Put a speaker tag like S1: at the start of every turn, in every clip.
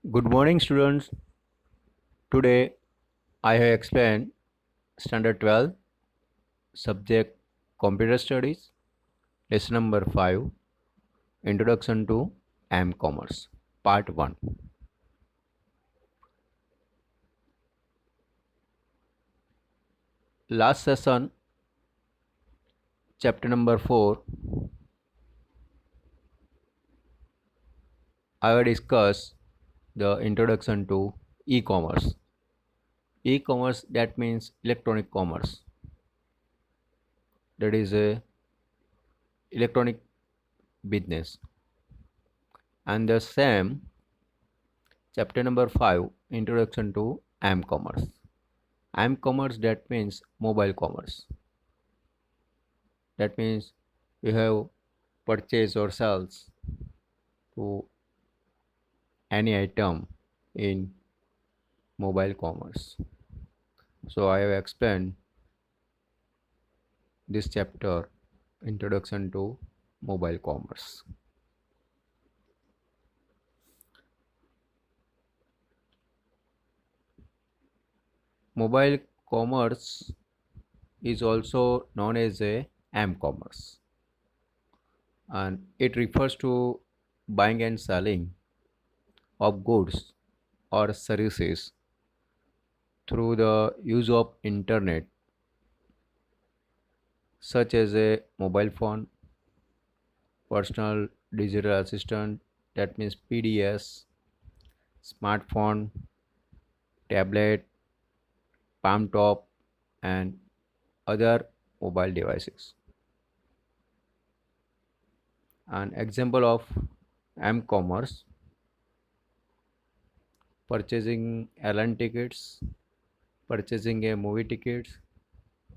S1: Good morning, students. Today I have explained Standard 12, subject Computer Studies, lesson number 5, Introduction to M-Commerce, part 1. Last session, chapter number 4, I will discuss the introduction to e-commerce. E-commerce, that means electronic commerce. That is a electronic business. And the same chapter number 5, Introduction to M-Commerce. M-commerce, that means mobile commerce. That means you have purchase or sales to any item in mobile commerce. So I have explained this chapter, Introduction to Mobile Commerce. Mobile commerce is also known as a m-commerce, and it refers to buying and selling of goods or services through the use of internet, such as a mobile phone, personal digital assistant, that means PDS, smartphone, tablet, palm top, and other mobile devices. An example of m-commerce: purchasing airline tickets, purchasing a movie tickets,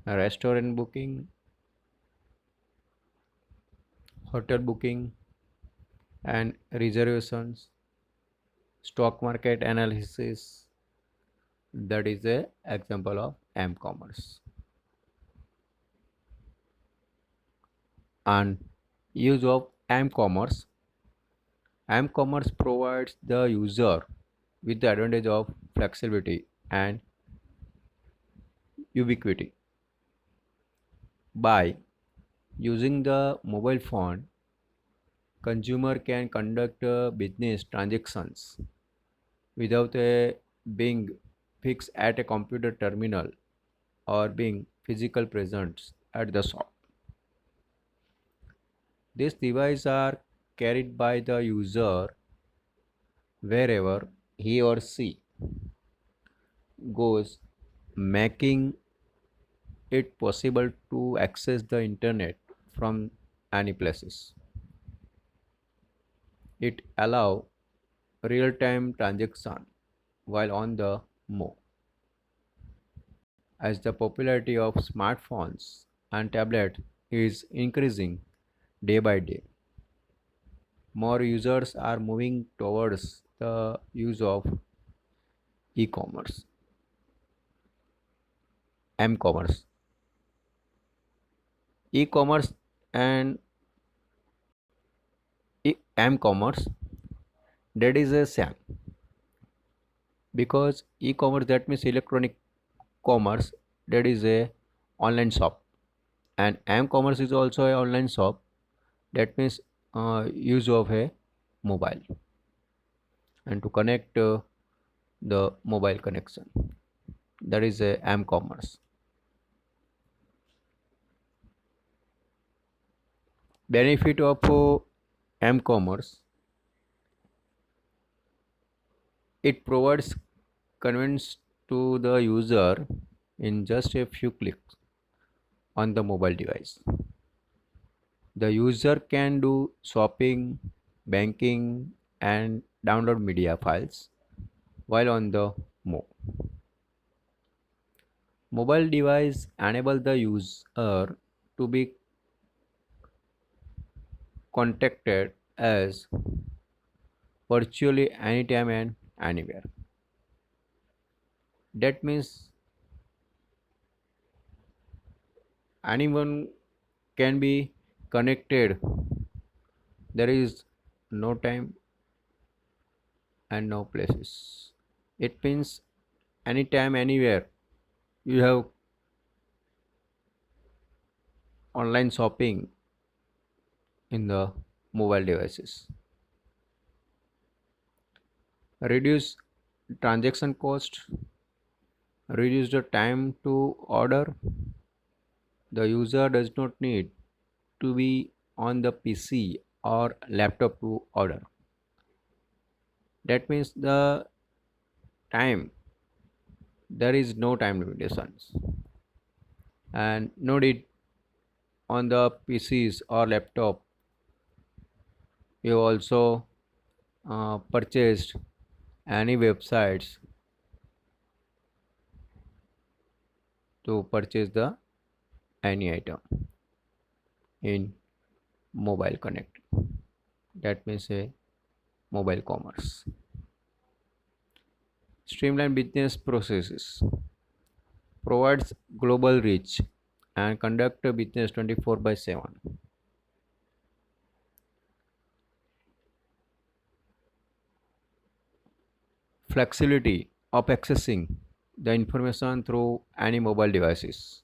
S1: a restaurant booking, hotel booking and reservations, stock market analysis. That is a example of m-commerce. And use of m-commerce: m-commerce provides the user with the advantage of flexibility and ubiquity. By using the mobile phone, consumer can conduct business transactions without being fixed at a computer terminal or being physical presence at the shop. These devices are carried by the user wherever he or she goes, making it possible to access the internet from any places. It allows real-time transaction while on the move. As the popularity of smartphones and tablets is increasing day by day, more users are moving towards the use of e-commerce, m-commerce. E-commerce and m-commerce, that is a same, because e-commerce, that means electronic commerce, that is a online shop, and m-commerce is also a online shop, that means use of a mobile and to connect the mobile connection, that is a m-commerce. Benefit of m-commerce: it provides convenience to the user in just a few clicks on the mobile device. The user can do shopping, banking, and download media files while on the move. Mobile device enable the user to be contacted as virtually anytime and anywhere. That means anyone can be connected. There is no time and no places. It means anytime, anywhere you have online shopping in the mobile devices. Reduce transaction cost, reduce the time to order. The user does not need to be on the PC or laptop to order. That means the time, there is no time limitations, and no need on the PCs or laptop. You also purchased any websites to purchase the any item in mobile connect. That means a mobile commerce. Streamline business processes, provides global reach, and conduct a business 24 by 7. Flexibility of accessing the information through any mobile devices.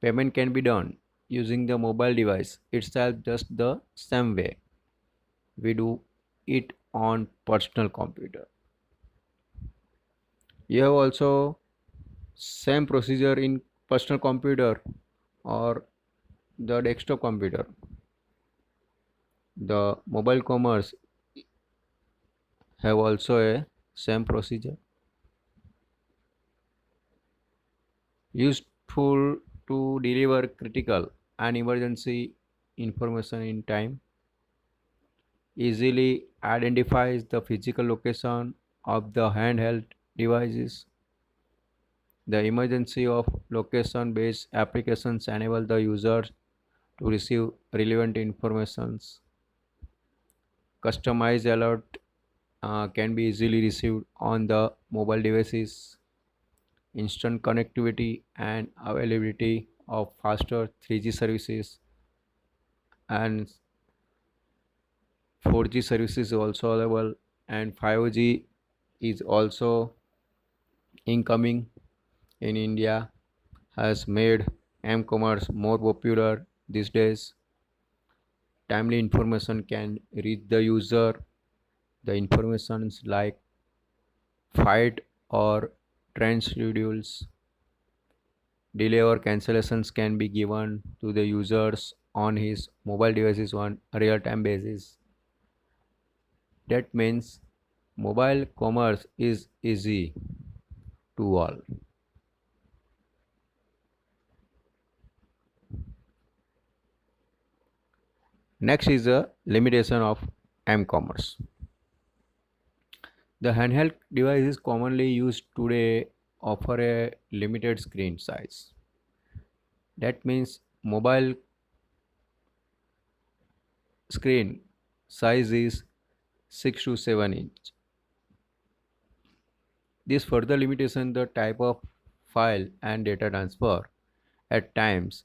S1: Payment can be done using the mobile device itself just the same way we do it on personal computer. You have also same procedure in personal computer or the desktop computer. The mobile commerce have also a same procedure, useful to deliver critical and emergency information in time, easily identifies the physical location of the handheld devices. The emergency of location based applications enable the user to receive relevant informations. Customized alert can be easily received on the mobile devices. Instant connectivity and availability of faster 3G services and 4G services also available, and 5G is also incoming in India, has made m-commerce more popular these days. Timely information can reach the user. The informations like flight or train schedules, delay or cancellations can be given to the users on his mobile devices on a real-time basis. That means mobile commerce is easy to all. Next is the limitation of m-commerce. The handheld devices commonly used today offer a limited screen size. That means mobile screen size is 6 to 7 inch. This further limitation the type of file and data transfer. At times,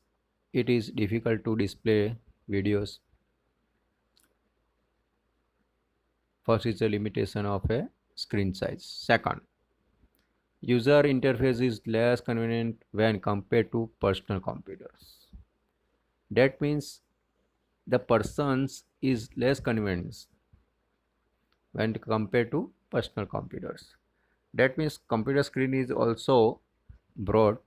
S1: it is difficult to display videos. First is the limitation of a screen size. Second, user interface is less convenient when compared to personal computers. That means the persons is less convenient when compared to personal computers. That means computer screen is also broad,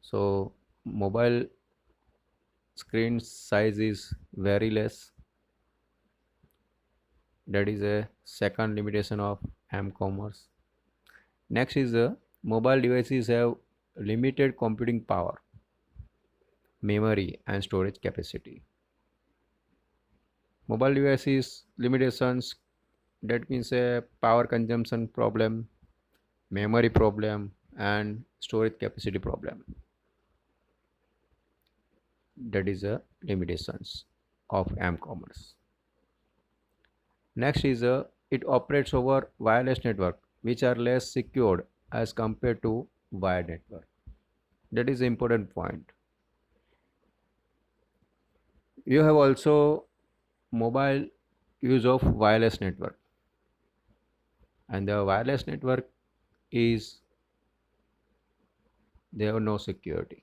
S1: so mobile screen size is very less. That is a second limitation of m-commerce. Next is mobile devices have limited computing power, memory and storage capacity. Mobile devices limitations, that means a power consumption problem, memory problem and storage capacity problem. That is a limitations of m-commerce. Next is it operates over wireless network which are less secured as compared to wired network. That is an important point. You have also mobile use of wireless network, and the wireless network is they have no security,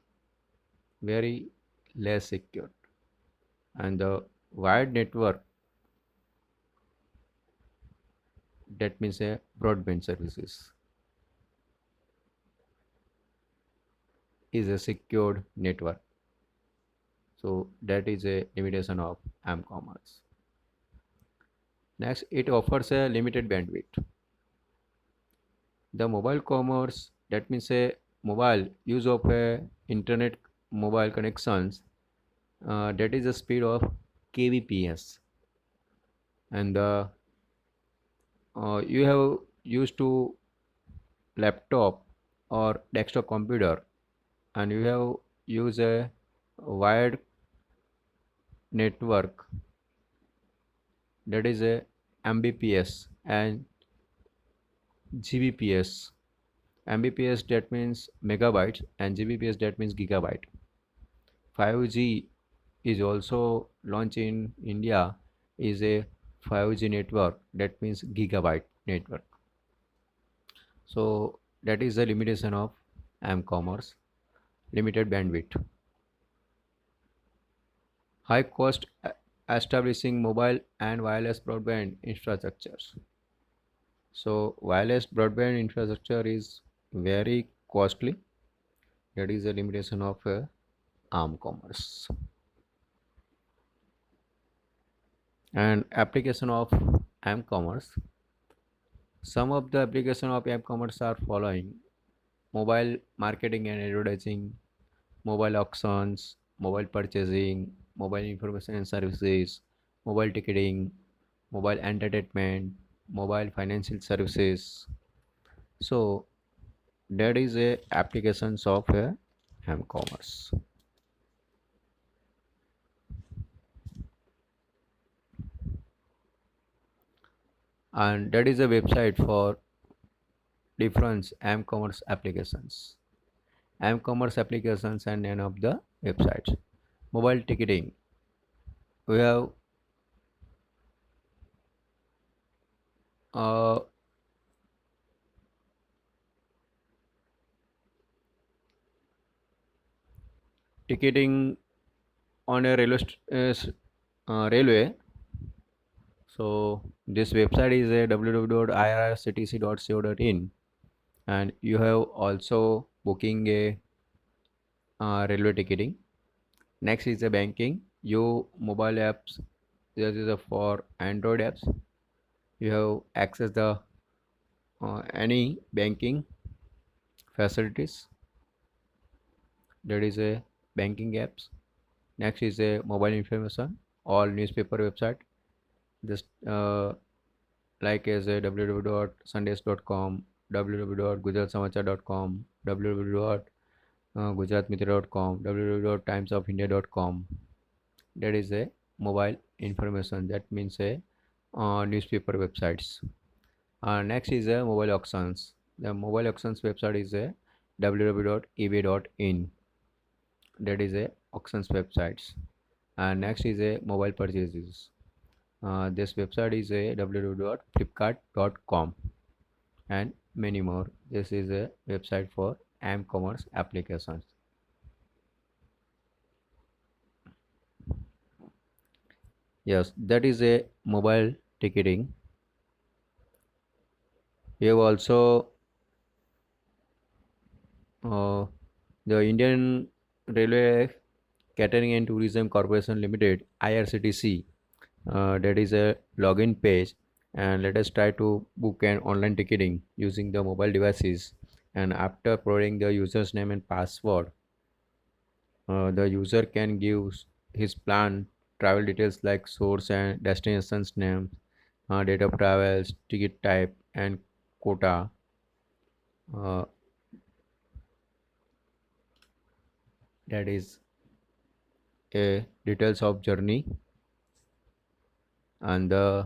S1: very less secure, and the wired network, that means a broadband services, is a secured network. So that is a limitation of m-commerce. Next, it offers a limited bandwidth. The mobile commerce, that means a mobile use of a internet mobile connections, that is the speed of kbps, and you have used to laptop or desktop computer, and you have use a wired network, that is a mbps and gbps. mbps that means megabytes, and gbps that means gigabyte. 5G is also launched in India, is a 5G network, that means gigabyte network. So that is the limitation of m-commerce, limited bandwidth. High cost establishing mobile and wireless broadband infrastructures. So wireless broadband infrastructure is very costly. That is the limitation of m-commerce. And application of m-commerce. Some of the application of m-commerce are following: mobile marketing and advertising, mobile auctions, mobile purchasing, mobile information and services, mobile ticketing, mobile entertainment, mobile financial services. So that is a applications of a m-commerce, and that is a website for different m-commerce applications. M-commerce applications and none of the websites. Mobile ticketing. We have uh, ticketing on a railway. So this website is a www.irctc.co.in, and you have also booking a railway ticketing. Next is the banking. You mobile apps. This is a for Android apps. You have access the any banking facilities. That is a banking apps. Next is a mobile information. All newspaper website. Just like as a www.sundays.com, www.gujaratsamachar.com, www.gujaratmitra.com, www.timesofindia.com. That is a mobile information. That means a newspaper websites. Next is a mobile auctions. The mobile auctions website is a www.ebay.in. That is a auctions websites. And next is a mobile purchases. This website is a www.flipkart.com, and many more. This is a website for m-commerce applications. Yes, that is a mobile ticketing. We have also the Indian Railway Catering and Tourism Corporation Limited, IRCTC. That is a login page, and let us try to book an online ticketing using the mobile devices. And after providing the user's name and password, the user can give his plan, travel details like source and destination's name, date of travels, ticket type, and quota. Uh, that is a details of journey. And the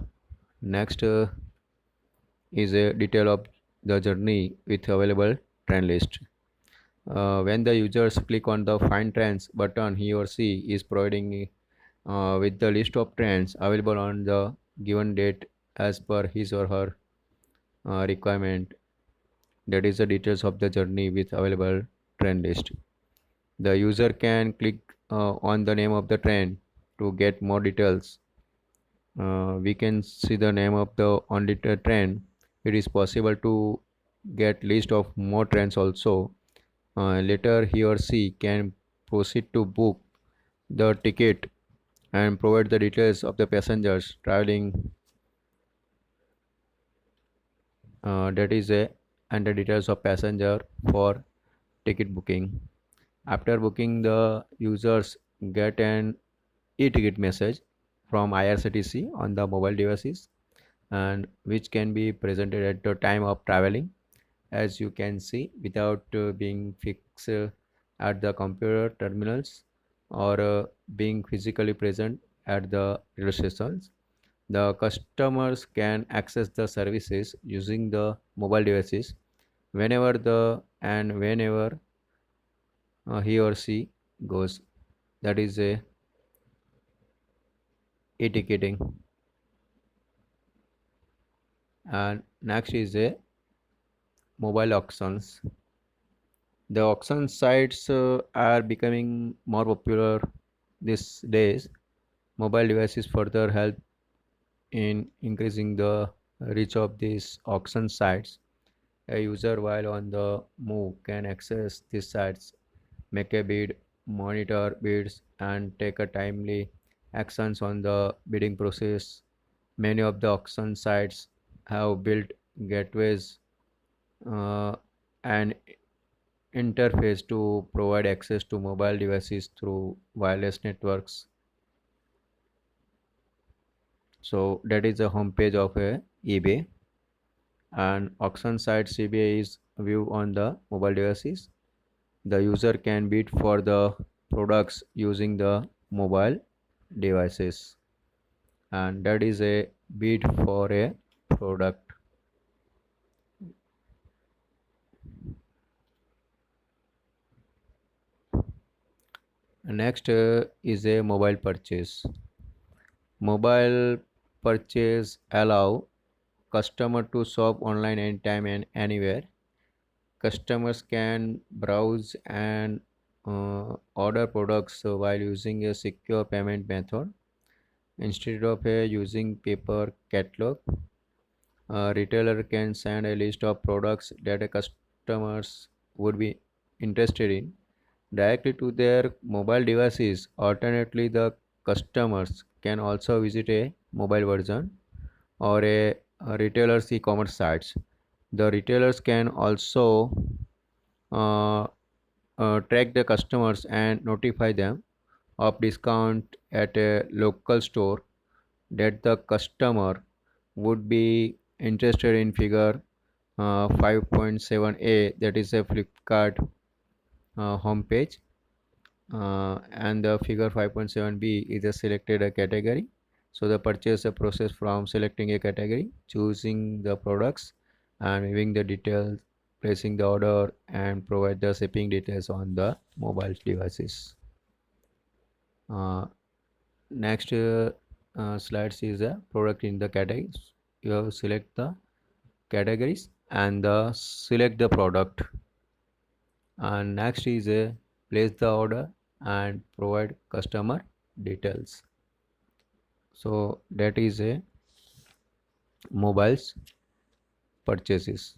S1: next is a detail of the journey with available train list. When the users click on the find trains button, he or she is providing with the list of trains available on the given date as per his or her requirement. That is the details of the journey with available train list. The user can click on the name of the train to get more details. We can see the name of the only train. It is possible to get list of more trains also. Later he or she can proceed to book the ticket and provide the details of the passengers traveling, that is a and the details of passenger for ticket booking. After booking, the users get an e-ticket message from IRCTC on the mobile devices, and which can be presented at the time of traveling, as you can see, without being fixed at the computer terminals or being physically present at the railway stations. The customers can access the services using the mobile devices whenever he or she goes. That is a e-ticketing. And next is a mobile auctions. The auction sites are becoming more popular these days. Mobile devices further help in increasing the reach of these auction sites. A user while on the move can access these sites, make a bid, monitor bids, and take a timely actions on the bidding process. Many of the auction sites have built gateways uh, and interface to provide access to mobile devices through wireless networks. So that is the homepage of a eBay, and auction site CBA is view on the mobile devices. The user can bid for the products using the mobile devices, and that is a bid for a product. Next is a mobile purchase. Mobile purchase allow customer to shop online anytime and anywhere. Customers can browse and order products while using a secure payment method instead of using paper catalog. A retailer can send a list of products that a customers would be interested in directly to their mobile devices. Alternately, the customers can also visit a mobile version or a retailer's e-commerce sites. The retailers can also uh, track the customers and notify them of discount at a local store that the customer would be interested in. Figure 5.7a, that is a Flipkart homepage, and the figure 5.7b is a selected a category. So the purchase a process from selecting a category, choosing the products, and viewing the details, placing the order, and provide the shipping details on the mobile devices. uh, Next slides is a product in the categories. You have select the categories and select the product, and next is a place the order and provide customer details. So that is a mobiles purchases.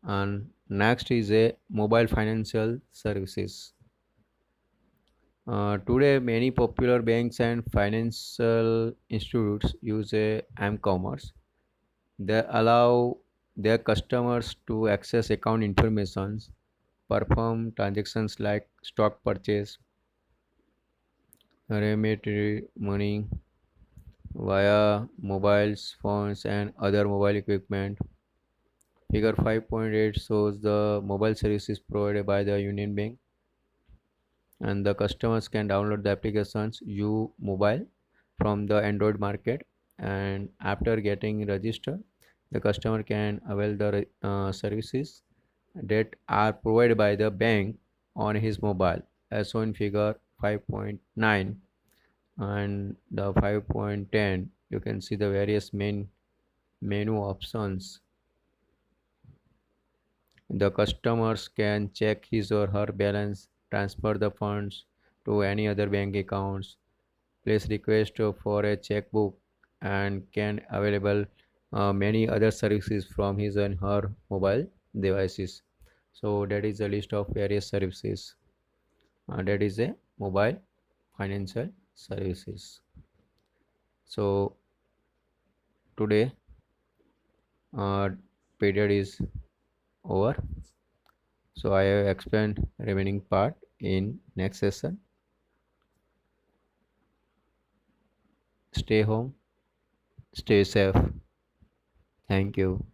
S1: And next is a mobile financial services. Today many popular banks and financial institutes use a m-commerce. They allow their customers to access account information, perform transactions like stock purchase, remit money via mobiles phones and other mobile equipment. Figure 5.8 shows the mobile services provided by the Union Bank, and the customers can download the applications U Mobile from the Android market, and after getting registered, the customer can avail the services that are provided by the bank on his mobile, as shown in figure 5.9. And the 5.10, you can see the various main menu options. The customers can check his or her balance, transfer the funds to any other bank accounts, place request for a checkbook, and can available many other services from his and her mobile devices. So that is a list of various services. That is a mobile financial services. So today uh, period is over. So I have explained remaining part in next session. Stay home, stay safe. Thank you.